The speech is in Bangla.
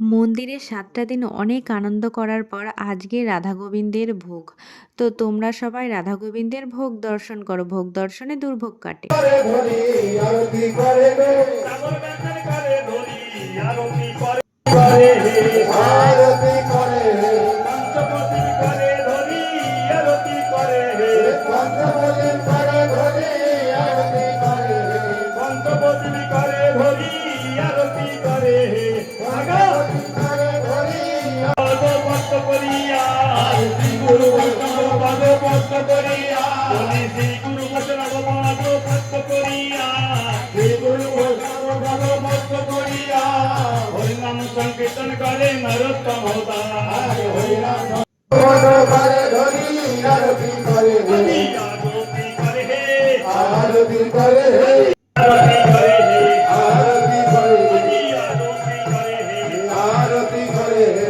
মন্দিরে ৭টা দিন অনেক আনন্দ করার পর আজকে রাধা গোবিন্দের ভোগ। তো তোমরা সবাই রাধা গোবিন্দের ভোগ দর্শন করো, ভোগ দর্শনে দুর্ভোগ কাটে। সংকীর্তন করে নরোত্তম আরতি করে আরতি করে